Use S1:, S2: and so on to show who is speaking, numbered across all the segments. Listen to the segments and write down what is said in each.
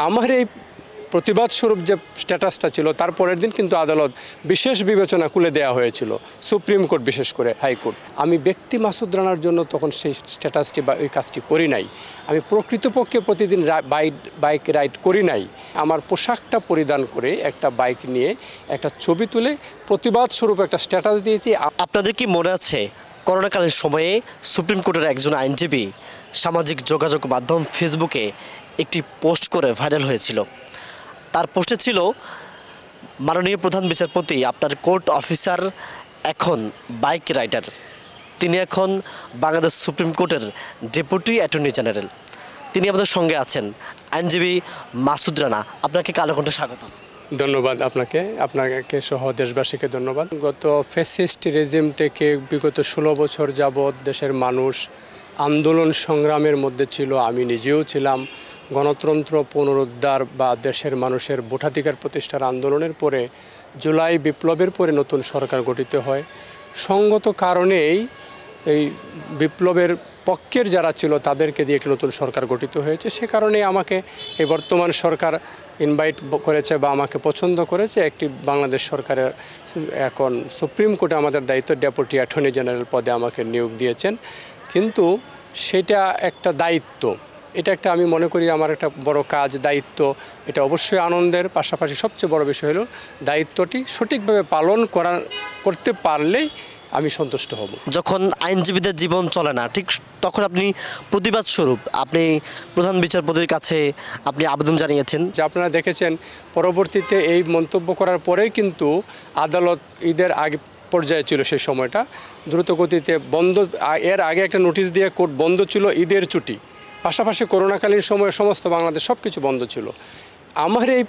S1: আমার এই প্রতিবাদ স্বরূপ যে স্ট্যাটাসটা ছিল তার পরের দিন কিন্তু আদালত বিশেষ বিবেচনা খুলে দেওয়া হয়েছিল, সুপ্রিম কোর্ট বিশেষ করে হাইকোর্ট। আমি ব্যক্তি মাসুদ রানার জন্য তখন সেই স্ট্যাটাসটি বা ওই কাজটি করি নাই। আমি প্রকৃতপক্ষে প্রতিদিন বাইক রাইড করি নাই। আমার পোশাকটা পরিধান করে একটা বাইক নিয়ে একটা ছবি তুলে প্রতিবাদ স্বরূপ একটা স্ট্যাটাস দিয়েছি।
S2: আপনাদের কি মনে আছে করোনাকালীন সময়ে সুপ্রিম কোর্টের একজন আইনজীবী সামাজিক যোগাযোগ মাধ্যম ফেসবুকে একটি পোস্ট করে ভাইরাল হয়েছিল? তার পোস্টে ছিল, মাননীয় প্রধান বিচারপতি আপনার কোর্ট অফিসার এখন বাইক রাইডার, তিনি এখন বাংলাদেশ সুপ্রিম কোর্টের ডেপুটি অ্যাটর্নি জেনারেল। তিনি আমাদের সঙ্গে আছেন আইনজীবী মাসুদ রানা। আপনাকে কালো কণ্ঠে স্বাগত।
S1: ধন্যবাদ আপনাকে সহ দেশবাসীকে ধন্যবাদ। গত ফ্যাসিস্ট রেজিম থেকে বিগত 16 বছর যাবৎ দেশের মানুষ আন্দোলন সংগ্রামের মধ্যে ছিল, আমি নিজেও ছিলাম। গণতন্ত্র পুনরুদ্ধার বা দেশের মানুষের ভোটাধিকার প্রতিষ্ঠার আন্দোলনের পরে জুলাই বিপ্লবের পরে নতুন সরকার গঠিত হয়। সঙ্গত কারণেই এই বিপ্লবের পক্ষের যারা ছিল তাদেরকে দিয়ে একটি নতুন সরকার গঠিত হয়েছে। সে কারণে আমাকে এই বর্তমান সরকার ইনভাইট করেছে বা আমাকে পছন্দ করেছে। একটি বাংলাদেশ সরকারের এখন সুপ্রিম কোর্টে আমাদের দায়িত্ব, ডেপুটি অ্যাটর্নি জেনারেল পদে আমাকে নিয়োগ দিয়েছেন। কিন্তু সেটা একটা দায়িত্ব, এটা একটা আমি মনে করি আমার একটা বড় কাজ, দায়িত্ব। এটা অবশ্যই আনন্দের, পাশাপাশি সবচেয়ে বড় বিষয় হলো দায়িত্বটি সঠিকভাবে পালন করতে পারলেই আমি সন্তুষ্ট হব।
S2: যখন আইনজীবীদের জীবন চলে না ঠিক তখন আপনি প্রতিবাদ স্বরূপ আপনি প্রধান বিচারপতির কাছে আপনি আবেদন জানিয়েছেন।
S1: যে আপনারা দেখেছেন পরবর্তীতে এই মন্তব্য করার পরেই কিন্তু আদালত ঈদের আগে পর্যায়ে ছিল, সেই সময়টা দ্রুতগতিতে বন্ধ। এর আগে একটা নোটিশ দিয়ে কোর্ট বন্ধ ছিল, ঈদের ছুটি, পাশাপাশি করোনাকালীন সময়ে সমস্ত বাংলাদেশ সব কিছু বন্ধ ছিল। আমার এই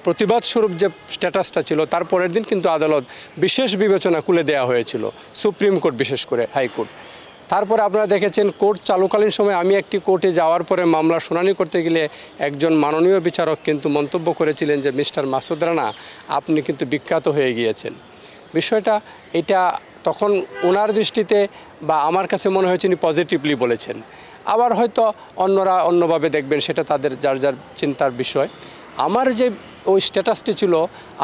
S1: প্রতিবাদ স্বরূপ যে স্ট্যাটাসটা ছিল তার পরের দিন কিন্তু আদালত বিশেষ বিবেচনা খুলে দেওয়া হয়েছিল, সুপ্রিম কোর্ট বিশেষ করে হাইকোর্ট। তারপরে আপনারা দেখেছেন কোর্ট চালুকালীন সময় আমি একটি কোর্টে যাওয়ার পরে মামলা শুনানি করতে গেলে একজন মাননীয় বিচারক কিন্তু মন্তব্য করেছিলেন যে মিস্টার মাসুদ রানা আপনি কিন্তু বিখ্যাত হয়ে গিয়েছেন। বিষয়টা এটা তখন ওনার দৃষ্টিতে বা আমার কাছে মনে হয়েছে উনি পজিটিভলি বলেছেন। আবার হয়তো অন্যরা অন্যভাবে দেখবেন, সেটা তাদের যার যার চিন্তার বিষয়। আমার যে ওই স্ট্যাটাসটি ছিল,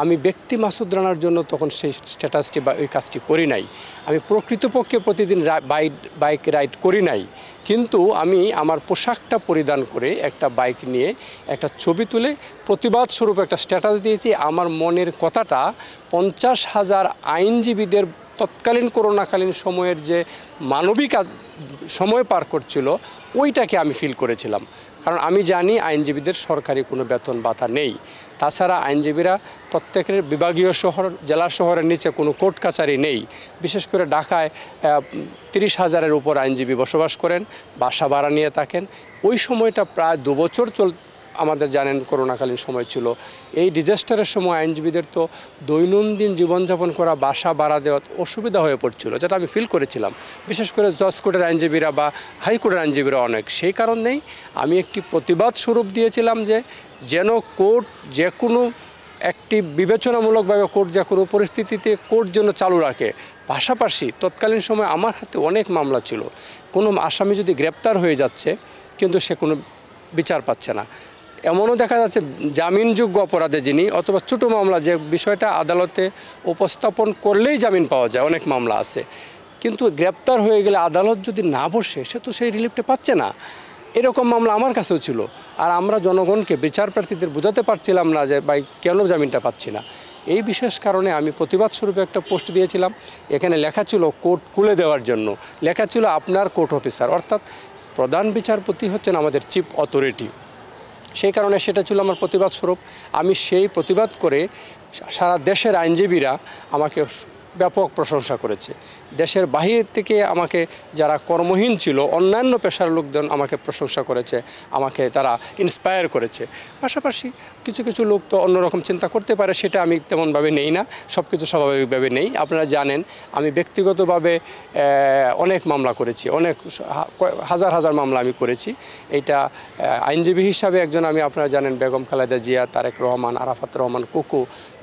S1: আমি ব্যক্তি মাসুদ রানার জন্য তখন সেই স্ট্যাটাসটি বা ওই কাজটি করি নাই। আমি প্রকৃতপক্ষে প্রতিদিন বাইক রাইড করি নাই। কিন্তু আমি আমার পোশাকটা পরিধান করে একটা বাইক নিয়ে একটা ছবি তুলে প্রতিবাদ স্বরূপ একটা স্ট্যাটাস দিয়েছি। আমার মনের কথাটা 50,000 আইনজীবীদের তৎকালীন করোনাকালীন সময়ের যে মানবিক সময় পার করছিল ওইটাকে আমি ফিল করেছিলাম। কারণ আমি জানি আইনজীবীদের সরকারি কোনো বেতন ভাতা নেই। তাছাড়া আইনজীবীরা প্রত্যেকের বিভাগীয় শহর, জেলা শহরের নিচে কোনো কোর্ট কাছারি নেই। বিশেষ করে ঢাকায় 30,000-এর উপর আইনজীবী বসবাস করেন, বাসা ভাড়া নিয়ে থাকেন। ওই সময়টা প্রায় 2 বছর আমাদের জানেন করোনাকালীন সময় ছিল। এই ডিজাস্টারের সময় আইনজীবীদের তো দৈনন্দিন জীবনযাপন করা, বাসা ভাড়া দেওয়া অসুবিধা হয়ে পড়ছিল, যেটা আমি ফিল করেছিলাম। বিশেষ করে জজ কোর্টের আইনজীবীরা বা হাইকোর্টের আইনজীবীরা অনেক। সেই কারণেই আমি একটি প্রতিবাদ স্বরূপ দিয়েছিলাম যে যেন কোর্ট যে কোনো একটি বিবেচনামূলকভাবে কোর্ট যে কোনো পরিস্থিতিতে কোর্ট যেন চালু রাখে। পাশাপাশি তৎকালীন সময় আমার হাতে অনেক মামলা ছিল। কোনো আসামি যদি গ্রেপ্তার হয়ে যাচ্ছে কিন্তু সে কোনো বিচার পাচ্ছে না। এমনও দেখা যাচ্ছে জামিনযোগ্য অপরাধে যিনি, অথবা ছোটো মামলা যে বিষয়টা আদালতে উপস্থাপন করলেই জামিন পাওয়া যায়, অনেক মামলা আছে। কিন্তু গ্রেপ্তার হয়ে গেলে আদালত যদি না বসে সে তো সেই রিলিফটা পাচ্ছে না। এরকম মামলা আমার কাছেও ছিল। আর আমরা জনগণকে, বিচার প্রার্থীদের বোঝাতে পারছিলাম না যে ভাই কেন জামিনটা পাচ্ছি না। এই বিশেষ কারণে আমি প্রতিবাদ স্বরূপে একটা পোস্ট দিয়েছিলাম। এখানে লেখা ছিল কোর্ট খুলে দেওয়ার জন্য, লেখা ছিল আপনার কোর্ট অফিসার, অর্থাৎ প্রধান বিচারপতি হচ্ছেন আমাদের চিফ অথরিটি। সেই কারণে সেটা ছিল আমার প্রতিবাদ স্বরূপ। আমি সেই প্রতিবাদ করে সারা দেশের আইনজীবীরা আমাকে ব্যাপক প্রশংসা করেছে। দেশের বাহির থেকে আমাকে যারা কর্মহীন ছিল, অন্যান্য পেশার লোকজন আমাকে প্রশংসা করেছে, আমাকে তারা ইন্সপায়ার করেছে। পাশাপাশি কিছু কিছু লোক তো অন্যরকম চিন্তা করতে পারে, সেটা আমি তেমনভাবে নেই না, সব কিছু স্বাভাবিকভাবে নেই। আপনারা জানেন আমি ব্যক্তিগতভাবে অনেক মামলা করেছি, অনেক হাজার হাজার মামলা আমি করেছি। এইটা আইনজীবী হিসাবে একজন আমি, আপনারা জানেন বেগম খালেদা জিয়া, তারেক রহমান, আরাফাত রহমান কুকু,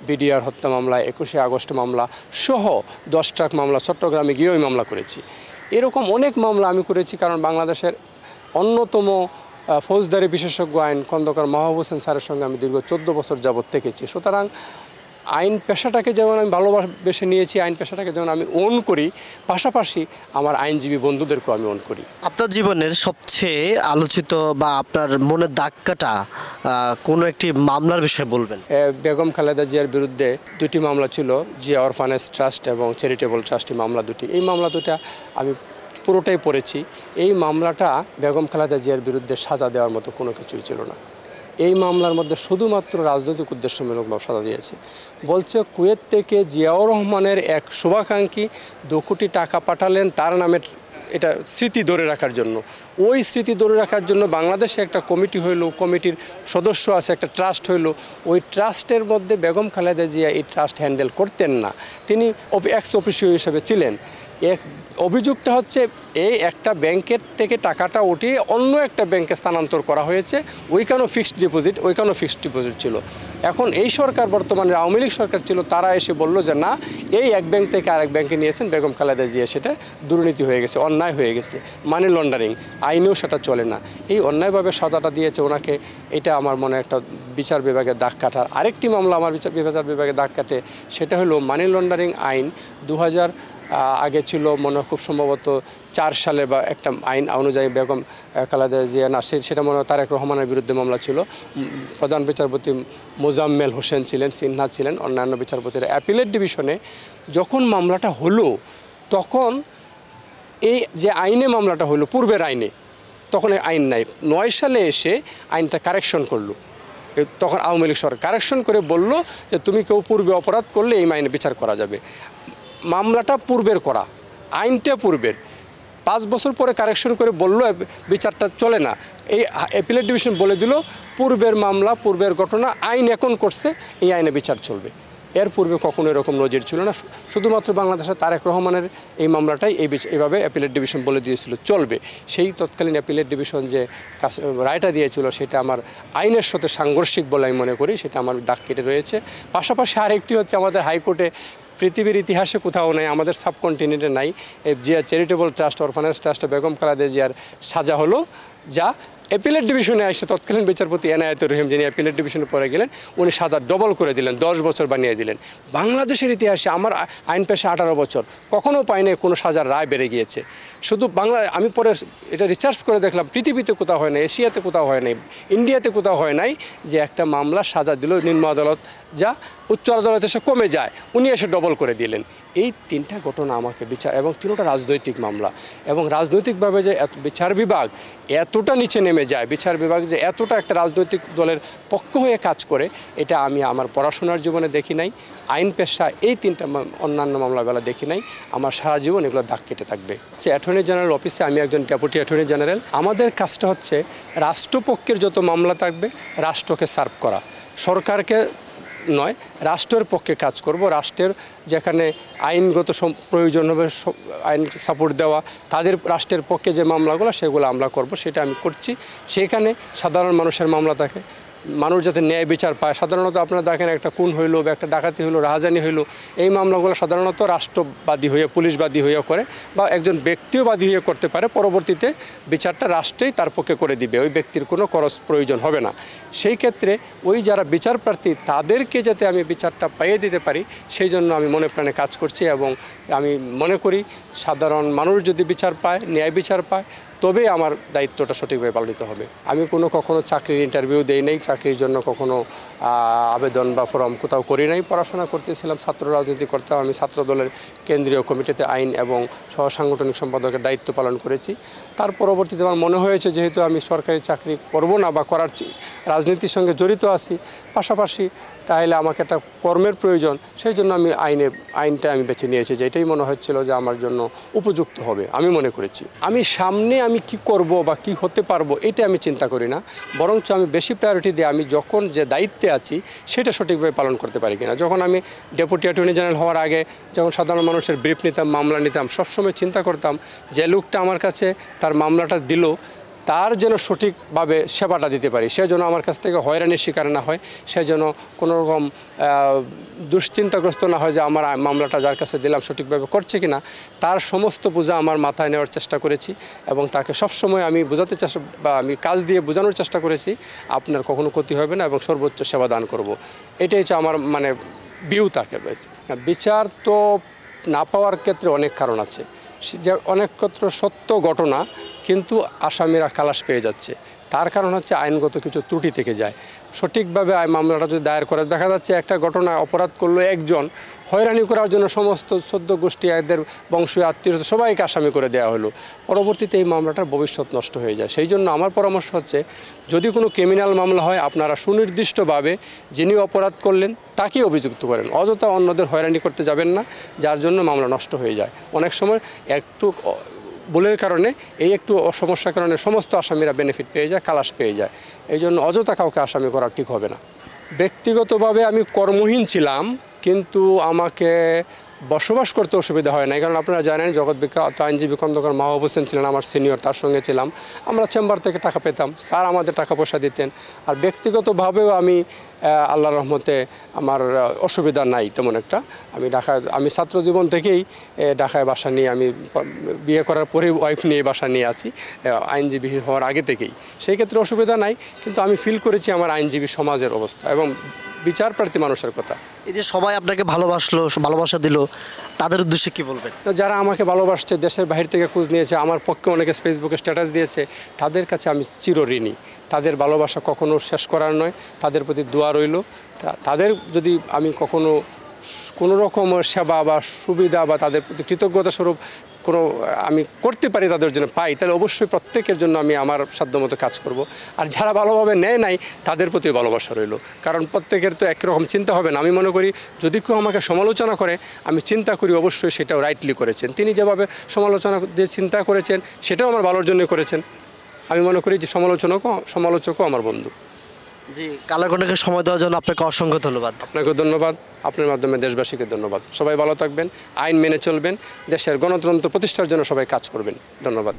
S1: বিডিআর হত্যা মামলা, 21শে আগস্ট মামলা সহ 10 ট্রাক মামলা, চট্টগ্রামে গিয়েও মামলা করেছি। এরকম অনেক মামলা আমি করেছি। কারণ বাংলাদেশের অন্যতম ফৌজদারি বিশেষজ্ঞ আইন খন্দকার মাহবুব হোসেন স্যারের সঙ্গে আমি দীর্ঘ 14 বছর যাবৎ থেকেছি। সুতরাং আইন পেশাটাকে যেমন আমি ভালোবেসে নিয়েছি, আইন পেশাটাকে যেমন আমি ওন করি, পাশাপাশি আমার আইনজীবী বন্ধুদেরকেও আমি ওন করি।
S2: আপনার জীবনের সবচেয়ে আলোচিত বা আপনার মনে দাগ কাটা কোনো একটি মামলার বিষয়ে বলবেন।
S1: বেগম খালেদা জিয়ার বিরুদ্ধে 2টি মামলা ছিল, জিয়া অরফানেজ ট্রাস্ট এবং চ্যারিটেবল ট্রাস্টি মামলা দুটি। এই মামলা দুটা আমি পুরোটাই পড়েছি। এই মামলাটা বেগম খালেদা জিয়ার বিরুদ্ধে সাজা দেওয়ার মতো কোনো কিছুই ছিল না। এই মামলার মধ্যে শুধুমাত্র রাজনৈতিক উদ্দেশ্যমূলকভাবে সাজা দিয়েছে। বলছে কুয়েত থেকে জিয়াউর রহমানের এক শুভাকাঙ্ক্ষী 2 কোটি টাকা পাঠালেন তার নামে, এটা স্মৃতি ধরে রাখার জন্য। ওই স্মৃতি ধরে রাখার জন্য বাংলাদেশে একটা কমিটি হইল, কমিটির সদস্য আছে, একটা ট্রাস্ট হইল। ওই ট্রাস্টের মধ্যে বেগম খালেদা জিয়া এই ট্রাস্ট হ্যান্ডেল করতেন না, তিনি এক্স অফিসিও হিসেবে ছিলেন। অভিযোগটা হচ্ছে এই একটা ব্যাংকের থেকে টাকাটা উঠিয়ে অন্য একটা ব্যাংকে স্থানান্তর করা হয়েছে, ওইখানেও ফিক্সড ডিপোজিট ছিল। এখন এই সরকার, বর্তমানে আওয়ামী লীগ সরকার ছিল, তারা এসে বলল যে না, এই এক ব্যাংক থেকে আরেক ব্যাংকে নিয়েছেন বেগম খালেদা জিয়া, সেটা দুর্নীতি হয়ে গেছে, অন্যায় হয়ে গেছে, মানি লন্ডারিং, আইনেও সেটা চলে না। এই অন্যায়ভাবে সাজাটা দিয়েছে ওনাকে, এটা আমার মনে একটা বিচার বিভাগের দাগ কাটার। আরেকটি মামলা আমার বিচার বিভাগে দাগ কাটে, সেটা হলো মানি লন্ডারিং আইন 2000 আগে ছিল মনে হয়, খুব সম্ভবত 4 সালে বা একটা আইন অনুযায়ী বেগম খালেদা জিয়া না, সেটা মনে হয় তারেক রহমানের বিরুদ্ধে মামলা ছিল। প্রধান বিচারপতি মোজাম্মেল হোসেন ছিলেন, সিনহা ছিলেন, অন্যান্য বিচারপতিরা। অ্যাপিলেট ডিভিশনে যখন মামলাটা হলো, তখন এই যে আইনে মামলাটা হলো, পূর্বের আইনে, তখন আইন নাই। 9 সালে এসে আইনটা কারেকশন করলো। তখন আওয়ামী লীগ সরকার কারেকশন করে বলল যে তুমি কেউ পূর্বে অপরাধ করলে এই আইনে বিচার করা যাবে। মামলাটা পূর্বের করা, আইনটা পূর্বের। 5 বছর পরে কারেকশন করে বলল বিচারটা চলে না। এই অ্যাপিলেট ডিভিশন বলে দিল পূর্বের মামলা, পূর্বের ঘটনা, আইন এখন করছে, এই আইনে বিচার চলবে। এর পূর্বে কখনো এরকম নজির ছিল না। শুধুমাত্র বাংলাদেশের তারেক রহমানের এই মামলাটাই এইভাবে অ্যাপিলেট ডিভিশন বলে দিয়েছিল চলবে। সেই তৎকালীন অ্যাপিলেট ডিভিশন যে রায়টা দিয়েছিল, সেটা আমার আইনের সাথে সাংঘর্ষিক বলে আমি মনে করি, সেটা আমার দাগ কেটে রয়েছে। পাশাপাশি আরেকটি হচ্ছে, আমাদের হাইকোর্টে পৃথিবীর ইতিহাসে কোথাও নাই, আমাদের সাবকন্টিনেন্টে নাই, জিয়া চ্যারিটেবল ট্রাস্ট, অরফানেজ ট্রাস্টে বেগম খালেদা জিয়ার সাজা হলো, যা অ্যাপিলেট ডিভিশনে এসে তৎকালীন বিচারপতি এনায়েতুর রহিম, যিনি অ্যাপিলেট ডিভিশনে পরে গেলেন, উনি সাজা ডবল করে দিলেন, 10 বছর বানিয়ে দিলেন। বাংলাদেশের ইতিহাসে আমার আইন পেশা 18 বছর, কখনও পাইনি কোনো সাজার রায় বেড়ে গিয়েছে। শুধু আমি পরে এটা রিসার্চ করে দেখলাম, পৃথিবীতে কোথাও হয় নাই, এশিয়াতে কোথাও হয় নাই, ইন্ডিয়াতে কোথাও হয় নাই যে একটা মামলার সাজা দিল নিম্ন আদালত যা উচ্চ আদালত এসে কমে যায়, উনি এসে ডবল করে দিলেন। এই 3টা ঘটনা আমাকে বিচার, এবং 3টা রাজনৈতিক মামলা, এবং রাজনৈতিকভাবে যে বিচার বিভাগ এতটা নিচে নেমে যায়, বিচার বিভাগ যে এতটা একটা রাজনৈতিক দলের পক্ষ হয়ে কাজ করে, এটা আমি আমার পড়াশোনার জীবনে দেখি নাই। আইন পেশা এই 3টা অন্যান্য মামলাগুলো দেখি নাই। আমার সারা জীবন এগুলো দাগ কেটে থাকবে। অ্যাটর্নি জেনারেল অফিসে আমি একজন ডেপুটি অ্যাটর্নি জেনারেল। আমাদের কাজটা হচ্ছে রাষ্ট্রপক্ষের যত মামলা থাকবে রাষ্ট্রকে সার্ভ করা, সরকারকে নয়, রাষ্ট্রের পক্ষে কাজ করব। রাষ্ট্রের যেখানে আইনগত প্রয়োজন হবে, আইন সাপোর্ট দেওয়া, তাদের রাষ্ট্রের পক্ষে যে মামলাগুলো সেগুলো আমরা করব, সেটা আমি করছি। সেখানে সাধারণ মানুষের মামলা থাকে, মানুষ যাতে ন্যায় বিচার পায়। সাধারণত আপনারা দেখেন, একটা খুন হইলো বা একটা ডাকাতি হইলো, রাহাজানি হইলো, এই মামলাগুলো সাধারণত রাষ্ট্রবাদী হয়ে, পুলিশবাদী হয়ে করে, বা একজন ব্যক্তিও বাদী হয়ে করতে পারে। পরবর্তীতে বিচারটা রাষ্ট্রেই তার পক্ষে করে দিবে, ওই ব্যক্তির কোনো খরচ প্রয়োজন হবে না। সেই ক্ষেত্রে ওই যারা বিচার প্রার্থী, তাদেরকে যাতে আমি বিচারটা পাইয়ে দিতে পারি, সেই জন্য আমি মনে প্রাণে কাজ করছি। এবং আমি মনে করি সাধারণ মানুষ যদি বিচার পায়, ন্যায় বিচার পায়, তবেই আমার দায়িত্বটা সঠিকভাবে পালিত হবে। আমি কখনো চাকরির ইন্টারভিউ দেই নাই, চাকরির জন্য কখনো আবেদন বা ফর্ম কোথাও করি নাই। পড়াশোনা করতেছিলাম, ছাত্র রাজনীতি করতাম। আমি ছাত্র দলের কেন্দ্রীয় কমিটিতে আইন এবং সহ সাংগঠনিক সম্পাদকের দায়িত্ব পালন করেছি। তার পরবর্তীতে আমার মনে হয়েছে, যেহেতু আমি সরকারি চাকরি করব না বা করার রাজনীতির সঙ্গে জড়িত আছি পাশাপাশি, তাহলে আমাকে একটা কর্মের প্রয়োজন। সেই জন্য আমি আইনটা আমি বেছে নিয়েছি, যে এটাই মনে হচ্ছিল যে আমার জন্য উপযুক্ত হবে, আমি মনে করেছি। আমি সামনে আমি কি করব বা কি হতে পারবো, এটা আমি চিন্তা করি না, বরঞ্চ আমি বেশি প্রায়োরিটি দিই আমি যখন যে দায়িত্বে আছি সেটা সঠিকভাবে পালন করতে পারি কিনা। যখন আমি ডেপুটি অ্যাটর্নি জেনারেল হওয়ার আগে যখন সাধারণ মানুষের ব্রিফ নিতাম, মামলা নিতাম, সবসময় চিন্তা করতাম যে লোকটা আমার কাছে তার মামলাটা দিল, তার যেন সঠিকভাবে সেবাটা দিতে পারি, সে যেন আমার কাছ থেকে হয়রানির শিকার না হয়, সে যেন কোনো রকম দুশ্চিন্তাগ্রস্ত না হয় যে আমার মামলাটা যার কাছে দিলাম সঠিকভাবে করছে কিনা। তার সমস্ত বোঝা আমার মাথায় নেওয়ার চেষ্টা করেছি এবং তাকে সবসময় আমি বোঝাতে চেষ্টা বা আমি কাজ দিয়ে বোঝানোর চেষ্টা করেছি আপনার কখনো ক্ষতি হবে না এবং সর্বোচ্চ সেবা দান করব। এটাই হচ্ছে আমার মানে ভিউ। তাকে বিচার তো না পাওয়ার ক্ষেত্রে অনেক কারণ আছে, যে অনেক ক্ষেত্রে সত্য ঘটনা কিন্তু আসামিরা খালাস পেয়ে যাচ্ছে, তার কারণ হচ্ছে আইনগত কিছু ত্রুটি থেকে যায়। সঠিকভাবে মামলাটা যদি দায়ের করে, দেখা যাচ্ছে একটা ঘটনা অপরাধ করলো একজন, হয়রানি করার জন্য সমস্ত সদ্য গোষ্ঠী এদের বংশীয় আত্মীয় সবাইকে আসামি করে দেওয়া হলো, পরবর্তীতে এই মামলাটার ভবিষ্যৎ নষ্ট হয়ে যায়। সেই জন্য আমার পরামর্শ হচ্ছে যদি কোনো ক্রিমিনাল মামলা হয় আপনারা সুনির্দিষ্টভাবে যিনি অপরাধ করলেন তাকেই অভিযুক্ত করেন, অযথা অন্যদের হয়রানি করতে যাবেন না, যার জন্য মামলা নষ্ট হয়ে যায়। অনেক সময় একটু ভুলের কারণে এই একটু সমস্যার কারণে সমস্ত আসামিরা বেনিফিট পেয়ে যায়, খালাস পেয়ে যায়। এই জন্য অযথা কাউকে আসামি করা ঠিক হবে না। ব্যক্তিগতভাবে আমি কর্মহীন ছিলাম, কিন্তু আমাকে বসবাস করতে অসুবিধা হয় না, কারণ আপনারা জানেন জগৎ বিখ্যাত আইনজীবী খন্দকার মাহবুব হোসেন ছিলেন আমার সিনিয়র, তার সঙ্গে ছিলাম, আমরা চেম্বার থেকে টাকা পেতাম, স্যার আমাদের টাকা পয়সা দিতেন। আর ব্যক্তিগতভাবেও আমি আল্লাহর রহমতে আমার অসুবিধা নাই তেমন একটা। আমি ছাত্র জীবন থেকেই ঢাকায় বাসা নিয়ে, আমি বিয়ে করার পরেই ওয়াইফ নিয়ে বাসা নিয়ে আছি, আইনজীবী হওয়ার আগে থেকেই, সেই ক্ষেত্রে অসুবিধা নাই। কিন্তু আমি ফিল করেছি আমার আইনজীবী সমাজের অবস্থা এবং বিচার প্রার্থী মানুষের কথা।
S2: এই যে সবাই আপনাকে ভালোবাসলো, ভালোবাসা দিল, তাদের উদ্দেশ্যে কি বলবেন?
S1: যারা আমাকে ভালোবাসছে, দেশের বাহির থেকে খোঁজ নিয়েছে, আমার পক্ষে অনেকে ফেসবুকে স্ট্যাটাস দিয়েছে, তাদের কাছে আমি চিরঋণী। তাদের ভালোবাসা কখনো শেষ করার নয়, তাদের প্রতি দোয়া রইল। তাদের যদি আমি কখনো কোনো রকম সেবা বা সুবিধা বা তাদের প্রতি কৃতজ্ঞতা স্বরূপ কোনো আমি করতে পারি, তাদের জন্য পাই, তাহলে অবশ্যই প্রত্যেকের জন্য আমি আমার সাধ্যমতো কাজ করব। আর যারা ভালোভাবে নেয় নাই তাদের প্রতি ভালোবাসা রইল, কারণ প্রত্যেকের তো একরকম চিন্তা হবে না। আমি মনে করি যদি কেউ আমাকে সমালোচনা করে আমি চিন্তা করি অবশ্যই সেটাও রাইটলি করেছেন, তিনি যেভাবে সমালোচনা যে চিন্তা করেছেন সেটাও আমার ভালোর জন্য করেছেন। আমি মনে করি যে সমালোচকও আমার বন্ধু।
S2: জি, কালাকণ্ঠকে সময় দেওয়ার জন্য আপনাকে অসংখ্য ধন্যবাদ।
S1: আপনাকে ধন্যবাদ, আপনার মাধ্যমে দেশবাসীকে ধন্যবাদ। সবাই ভালো থাকবেন, আইন মেনে চলবেন, দেশের গণতন্ত্র প্রতিষ্ঠার জন্য সবাই কাজ করবেন। ধন্যবাদ।